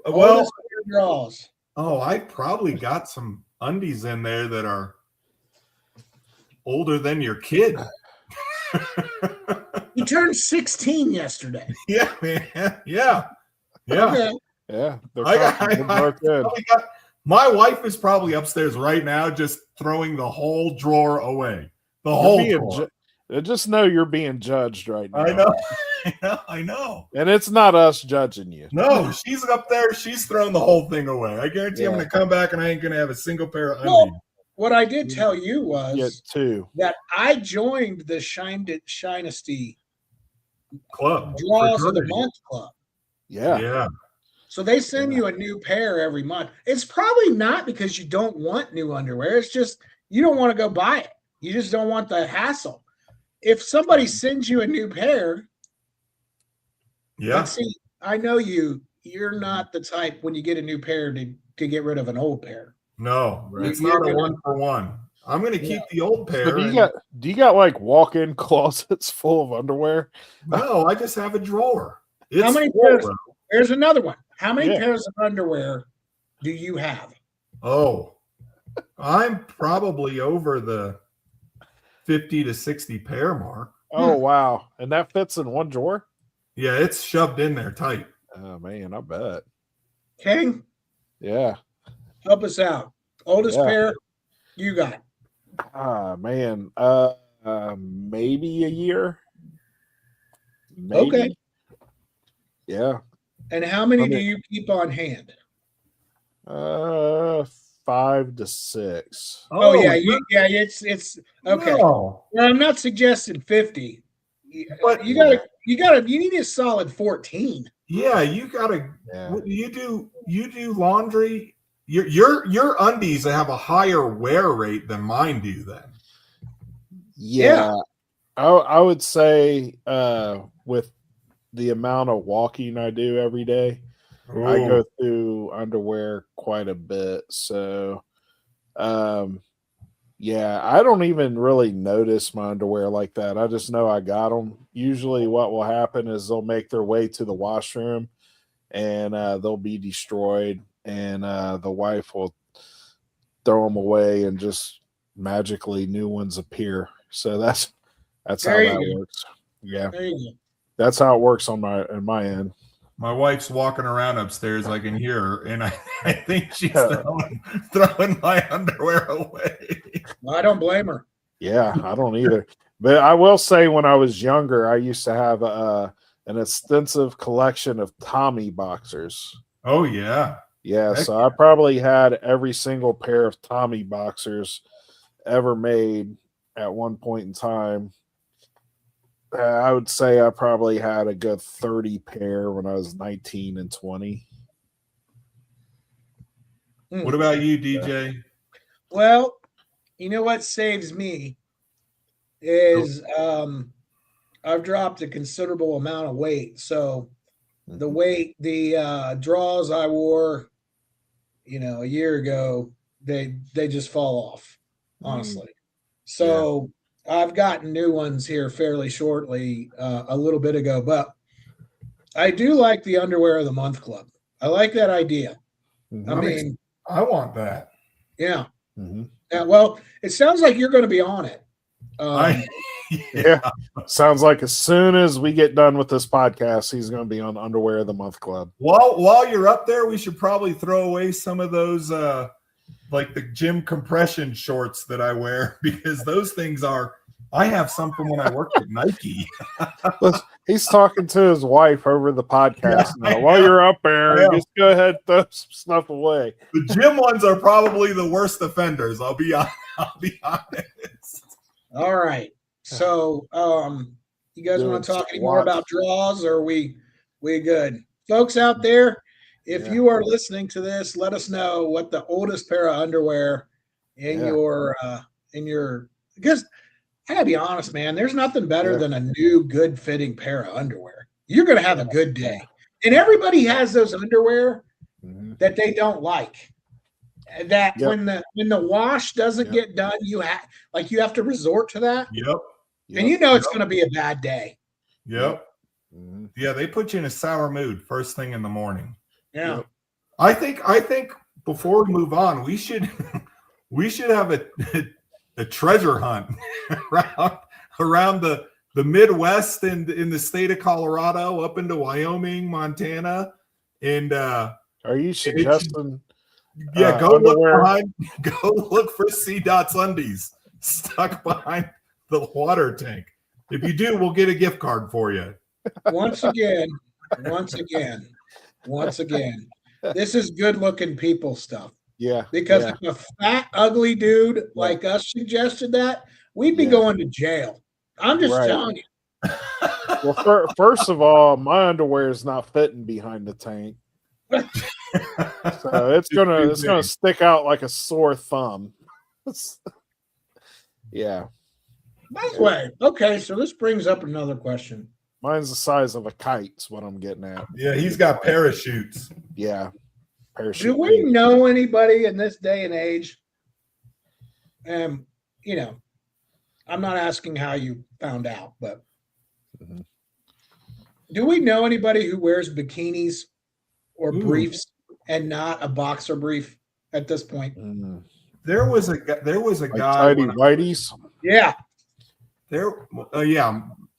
Well, Oldest pair of draws. I probably got some undies in there that are older than your kid. You turned 16 yesterday. Yeah, man. Yeah. Okay. Yeah, my wife is probably upstairs right now just throwing the whole drawer away. The whole drawer. Just know you're being judged right now. I know. And it's not us judging you. No, she's up there. She's thrown the whole thing away. I guarantee I'm going to come back and I ain't going to have a single pair of undies. Well, what I did tell you was too. that I joined the Shinesty Club. Draws of the Month Club. Yeah. Yeah. So they send you a new pair every month. It's probably not because you don't want new underwear. It's just you don't want to go buy it. You just don't want the hassle. If somebody sends you a new pair, see, I know you're not the type when you get a new pair to get rid of an old pair. No, it's not a 1-for-1. I'm going to keep the old pair. So do you got like walk-in closets full of underwear? No, I just have a drawer. How many pairs? There's another one. How many pairs of underwear do you have? Oh, I'm probably over the 50 to 60 pair mark. Oh, wow. And that fits in one drawer? Yeah, it's shoved in there tight. Oh, man, I bet. King? Yeah. Help us out. Oldest pair you got? Man. Maybe a year. Maybe. Okay. Yeah. And how many do you keep on hand? 5 to 6. Oh yeah, it's okay. No. Well, I'm not suggesting 50. But you need a solid 14. Yeah, you gotta. Yeah. You do laundry. Your undies have a higher wear rate than mine do. Then. Yeah. I would say with the amount of walking I do every day, I go through underwear quite a bit. So, I don't even really notice my underwear like that. I just know I got them. Usually what will happen is they'll make their way to the washroom and they'll be destroyed, and the wife will throw them away and just magically new ones appear. So that's how that works. Yeah. That's how it works on my end. My wife's walking around upstairs. I can hear her, and I think she's throwing my underwear away. I don't blame her. Yeah, I don't either. But I will say, when I was younger, I used to have an extensive collection of Tommy boxers. Oh yeah, yeah. So I probably had every single pair of Tommy boxers ever made at one point in time. I would say I probably had a good 30 pair when I was 19 and 20. What about you, DJ? Well, you know what saves me is I've dropped a considerable amount of weight. So the draws I wore, a year ago, they just fall off, honestly. So I've gotten new ones here fairly shortly, a little bit ago, but I do like the Underwear of the Month Club. I like that idea. Mm-hmm. I want that. Yeah. Mm-hmm. Yeah. Well, it sounds like you're going to be on it. Yeah. Sounds like as soon as we get done with this podcast, he's going to be on the Underwear of the Month Club. While you're up there, we should probably throw away some of those, like the gym compression shorts that I wear, because those things I have some from when I worked at Nike. He's talking to his wife over the podcast now. While you're up there, just go ahead and throw some stuff away. The gym ones are probably the worst offenders. I'll be honest. All right. So, you guys want to talk any more squats. about draws, or are we good? Folks out there, if you are listening to this, let us know what the oldest pair of underwear in your because I gotta be honest, man, there's nothing better than a new good fitting pair of underwear. You're gonna have a good day. And everybody has those underwear that they don't like. That when the wash doesn't get done, you have to resort to that. Yep. And you know it's going to be a bad day. Yep. Yeah, they put you in a sour mood first thing in the morning. Yeah. I think before we move on, we should have a treasure hunt around the Midwest and in the state of Colorado, up into Wyoming, Montana, and are you suggesting? Go look for C-Dot's undies stuck behind the water tank. If you do, we'll get a gift card for you. Once again, this is good-looking people stuff. Yeah. Because if a fat, ugly dude like us suggested that, we'd be going to jail. I'm just telling you. Well, first of all, my underwear is not fitting behind the tank. So it's gonna stick out like a sore thumb. Yeah. By the way, okay, so this brings up another question. Mine's the size of a kite, is what I'm getting at. Yeah, he's got parachutes. Yeah. Parachute. Do we know anybody in this day and age? I'm not asking how you found out, but do we know anybody who wears bikinis or briefs and not a boxer brief at this point? There was a like guy. Tidy Whiteys. Yeah.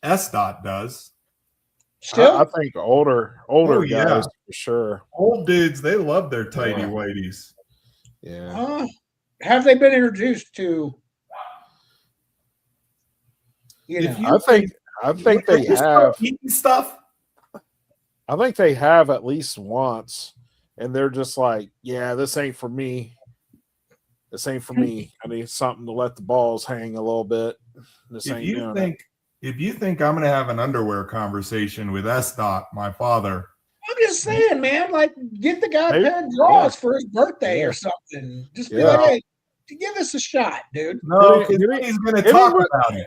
S-Dot does. Still? I think older guys for sure. Old dudes, they love their tidy whiteys. Yeah. Have they been introduced to? I think they have eating stuff. I think they have at least once, and they're just like, "Yeah, this ain't for me. This ain't for me. I need something to let the balls hang a little bit." If you think I'm going to have an underwear conversation with S-Dot, my father, I'm just saying, man, like get the guy a pair of drawers for his birthday or something. Just be like, hey, give us a shot, dude. No, he's going to talk about it.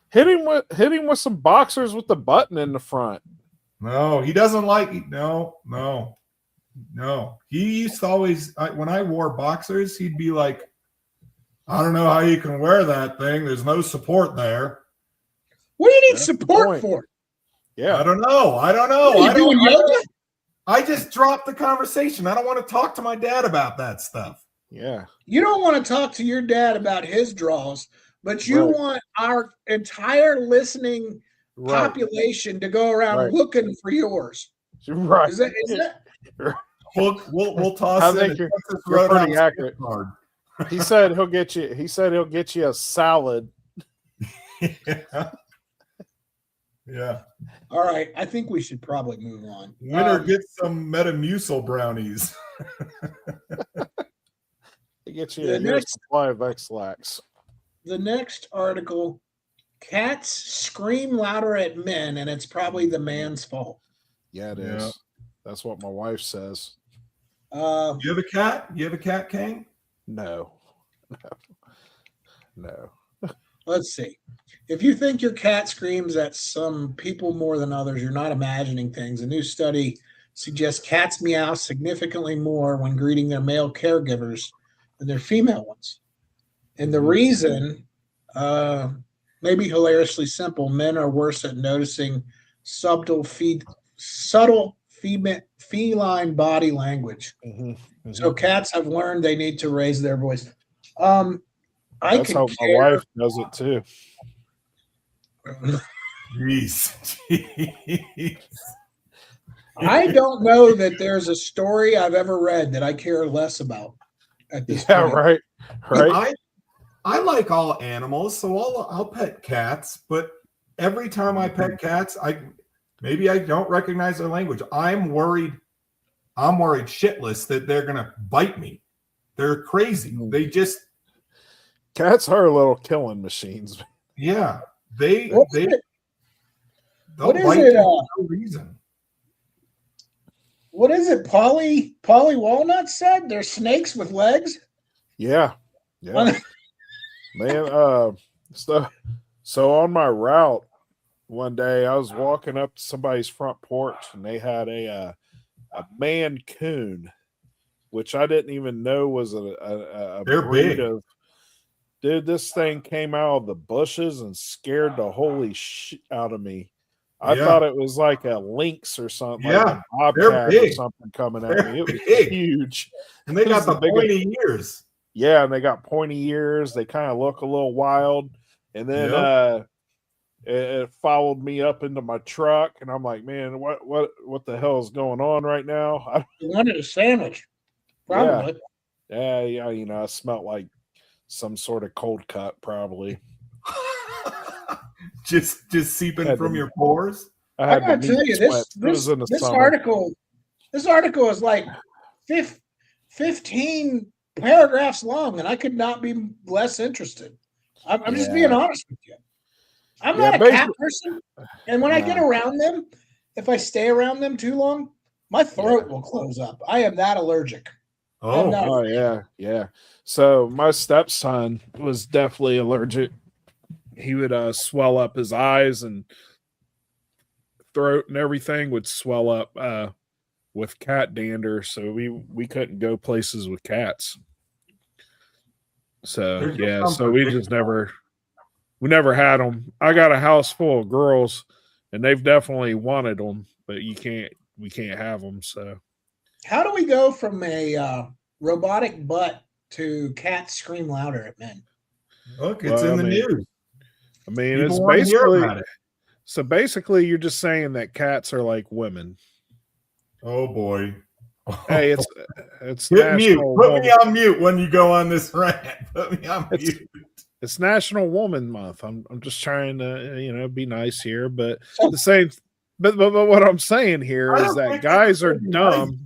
Hit him with some boxers with the button in the front. No, he doesn't like it. No. He used to always, when I wore boxers, he'd be like, I don't know how you can wear that thing. There's no support there. What do you need support for? Yeah. I don't know. Are you doing yoga? I just dropped the conversation. I don't want to talk to my dad about that stuff. Yeah. You don't want to talk to your dad about his draws, but you want our entire listening population to go around looking for yours. Right. Is that? We'll toss I in think you're pretty accurate. Card. He said he'll get you a salad. Yeah. All right. I think we should probably move on. Winner gets some Metamucil brownies. He gets you a supply of X-Lax. The next article, cats scream louder at men, and it's probably the man's fault. Yeah, it is. That's what my wife says. You have a cat? You have a cat, Kang? No. Let's see. If you think your cat screams at some people more than others, you're not imagining things. A new study suggests cats meow significantly more when greeting their male caregivers than their female ones. And the reason may be hilariously simple. Men are worse at noticing subtle feline body language. So cats have learned they need to raise their voice. That's how my wife does it too. Jeez. I don't know that there's a story I've ever read that I care less about at this point. Right. I like all animals, so I'll pet cats, but every time I pet cats, maybe I don't recognize their language. I'm worried shitless that they're gonna bite me. They're crazy. They just cats are little killing machines. Yeah, they What they is it? they'll What is bite it? you for no reason. What is it? Polly Walnut said they're snakes with legs. Yeah. Man, so on my route one day I was walking up to somebody's front porch and they had a man coon, which I didn't even know was a They're breed big. of. Dude, this thing came out of the bushes and scared the holy shit out of me. I Yeah. thought it was like a lynx or something, like Yeah, a they're bobcat or big. something coming at They're me. It was big. huge. And they It was got the biggest. pointy ears. Yeah, and they got pointy ears. They kind of look a little wild. And then Yep. it followed me up into my truck, and I'm like, man, what the hell is going on right now? You wanted a sandwich, probably. Yeah, you know, I smelled like some sort of cold cut, probably. just seeping Had from to- your pores. I I had gotta the tell meat you, sweats. It was in the this summer. article is like 15 paragraphs long, and I could not be less interested. I'm just being honest with you. I'm not a cat person, and when I get around them, if I stay around them too long, my throat will close up. I am that allergic. Oh, Yeah. So my stepson was definitely allergic. He would swell up his eyes and throat and everything would swell up with cat dander. So we couldn't go places with cats. So There's yeah, some so we never had them. I got a house full of girls, and they've definitely wanted them, but we can't have them. So how do we go from a robotic butt to cats scream louder at men? look, it's in the news. I mean, People it's want to hear basically about it. so basically you're just saying that cats are like women. Oh boy. Hey, it's Hit mute. National Put me Woman. on mute when you go on this rant. Put me on mute. It's National Woman Month. I'm just trying to be nice here, but the same. But what I'm saying here is that guys are dumb.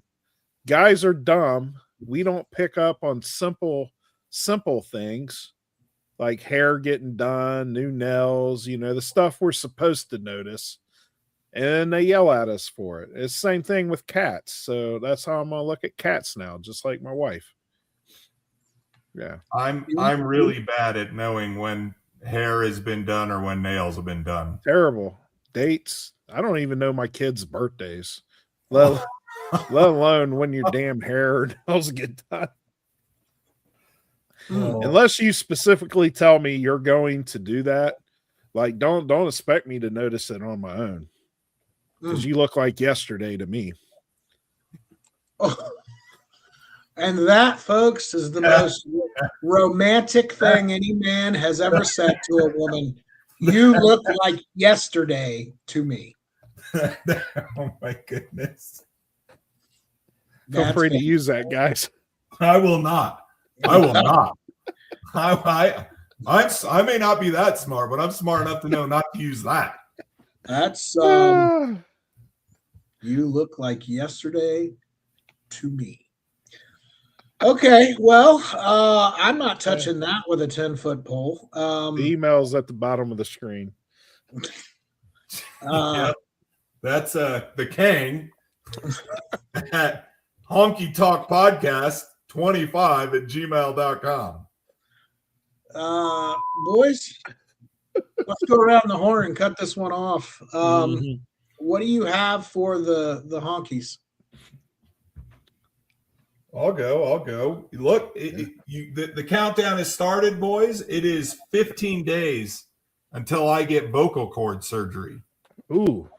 Guys are dumb. We don't pick up on simple things like hair getting done, new nails, the stuff we're supposed to notice. And they yell at us for it. It's the same thing with cats. So that's how I'm gonna look at cats now, just like my wife. Yeah. I'm really bad at knowing when hair has been done or when nails have been done. Terrible. Dates. I don't even know my kids' birthdays. Let alone when your damn hair or nails get done. Unless you specifically tell me you're going to do that, like don't expect me to notice it on my own. Because you look like yesterday to me. And that, folks, is the most romantic thing any man has ever said to a woman. You look like yesterday to me. Oh my goodness. Feel free to use that, guys. I will not. I will not. I may not be that smart, but I'm smart enough to know not to use that. That's you look like yesterday to me. Okay, well, I'm not touching that with a 10-foot pole. The email's at the bottom of the screen. Yep. That's the Kang at Honky Talk Podcast 25 at gmail.com. Boys, let's go around the horn and cut this one off. What do you have for the honkies? I'll go. Look, the countdown has started, boys. It is 15 days until I get vocal cord surgery. Ooh.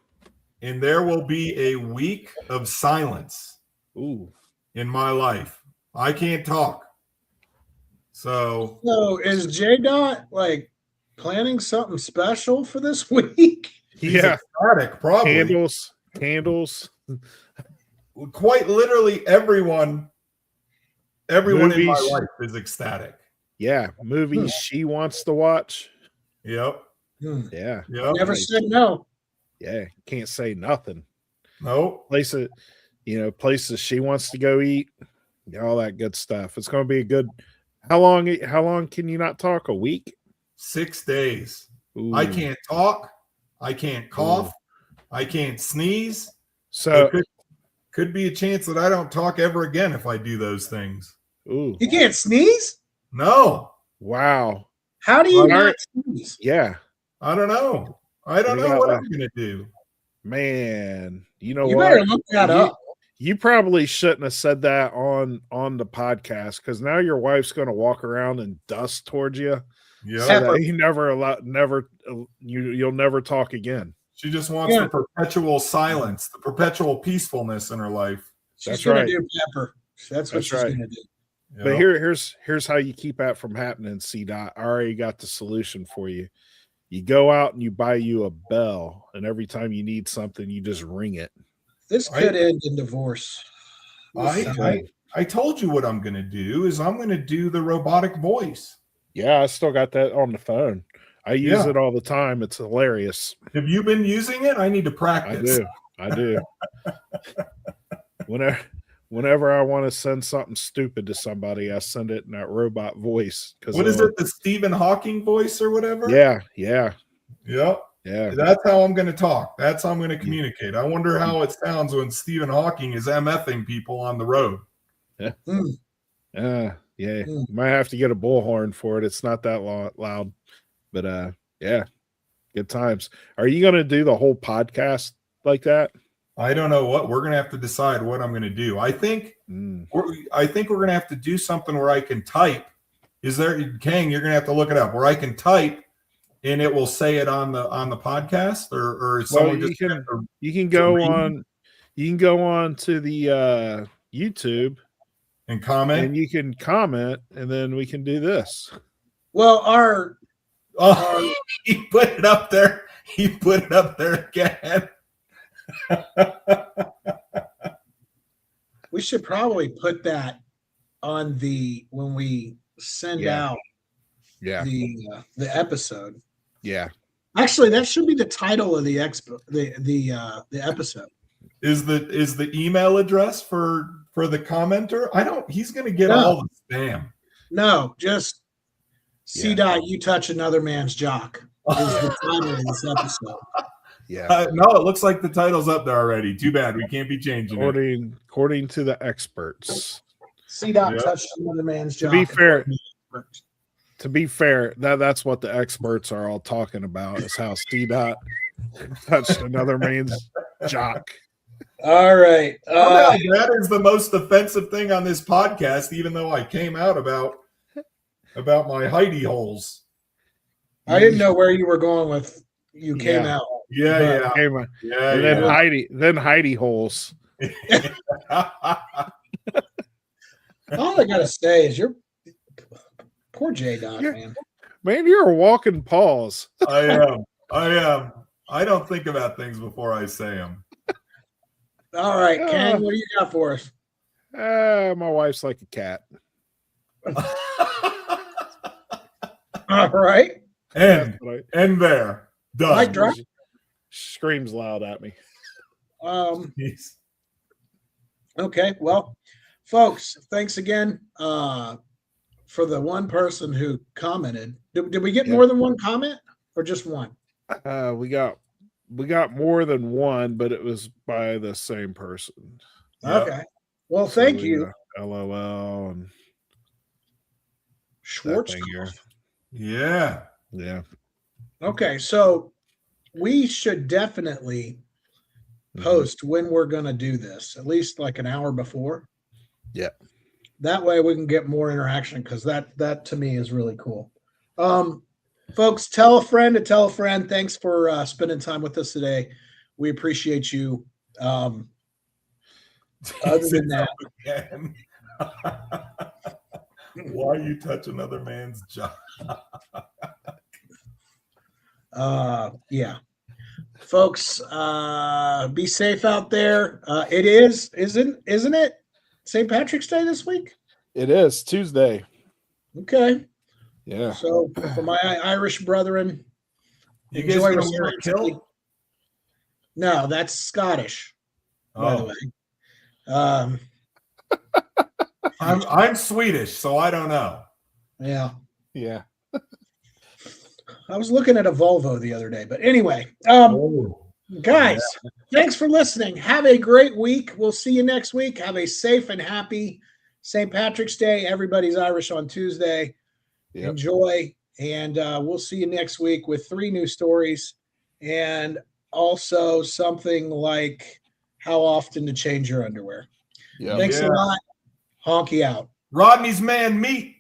And there will be a week of silence. Ooh. In my life. I can't talk. So is J-Dot like planning something special for this week? He's ecstatic, probably. Candles. Quite literally everyone movies, in my life is ecstatic. Yeah, movies she wants to watch. Yep. Yeah. Yep. Never said no. Yeah, can't say nothing. No. Places she wants to go eat, all that good stuff. It's going to be a good. How long can you not talk? A week? 6 days. Ooh. I can't talk. I can't cough. Ooh. I can't sneeze. So could be a chance that I don't talk ever again if I do those things. Ooh. You can't sneeze? No. Wow. How do you not sneeze? Yeah. I don't know. I don't know what I'm going to do. Man, you know you what? You better look that up. You probably shouldn't have said that on the podcast, because now your wife's going to walk around and dust towards you. Yeah, so that you'll never talk again. She just wants the perpetual silence, the perpetual peacefulness in her life. She's going to do pepper. That's what she's going to do. Yep. But here's how you keep that from happening. C-Dot, I already got the solution for you. You go out and you buy you a bell, and every time you need something, you just ring it. This could end in divorce. I told you what I'm going to do is I'm going to do the robotic voice. Yeah, I still got that on the phone. I use it all the time. It's hilarious. Have you been using it? I need to practice. I do. Whenever I want to send something stupid to somebody, I send it in that robot voice. What is it? The Stephen Hawking voice or whatever? Yeah. Yep. Yeah. That's how I'm going to talk. That's how I'm going to communicate. I wonder how it sounds when Stephen Hawking is MFing people on the road. Yeah. Yeah. You might have to get a bullhorn for it. It's not that loud. But yeah. Good times. Are you going to do the whole podcast like that? I don't know what we're going to have to decide what I'm going to do. I think we're going to have to do something where I can type. Is there, Kang, you're going to have to look it up, where I can type and it will say it on the podcast, or someone you can go on to the YouTube and comment, and you can comment, and then we can do this. Well, he put it up there. He put it up there again. We should probably put that on when we send out the episode. Yeah. Actually, that should be the title of the episode. Is the email address for the commenter? He's going to get all the spam. No, just C-Dot, you touch another man's jock is the title of this episode. Yeah. No, it looks like the title's up there already. Too bad. We can't be changing it. According to the experts. C-Dot touched another man's jock. To be fair, that's what the experts are all talking about, is how C-Dot touched another man's jock. All right. That is the most offensive thing on this podcast, even though I came out about my hidey holes. I didn't know where you were going with you came out. Yeah. And then Heidi holes. All I gotta say is you're poor J-Dot, man. Man, you're a walking pause. I am. I don't think about things before I say them. All right, Ken, what do you got for us? My wife's like a cat. All right. And there. Done. Mike drop. Screams loud at me. Okay, well, folks, thanks again for the one person who commented. Did we get more than one comment or just one? We got more than one, but it was by the same person. Okay. Well, thank you. LOL and Schwartz. Yeah. Okay, so we should definitely post when we're going to do this, at least like an hour before. Yeah. That way we can get more interaction, because that to me is really cool. Folks, tell a friend to tell a friend. Thanks for spending time with us today. We appreciate you. Other than that, why you touch another man's job? Yeah. Folks, be safe out there. It isn't it St. Patrick's Day this week? It is Tuesday. Okay. Yeah. So for my Irish brethren, you guys gonna wear a kilt? No, that's Scottish, by the way. I'm Swedish, so I don't know. Yeah. Yeah. I was looking at a Volvo the other day, but anyway, guys, thanks for listening. Have a great week. We'll see you next week. Have a safe and happy St. Patrick's Day. Everybody's Irish on Tuesday. Yep. Enjoy, and we'll see you next week with 3 new stories and also something like how often to change your underwear. Yep. Thanks a lot. Honky out. Rodney's man meat.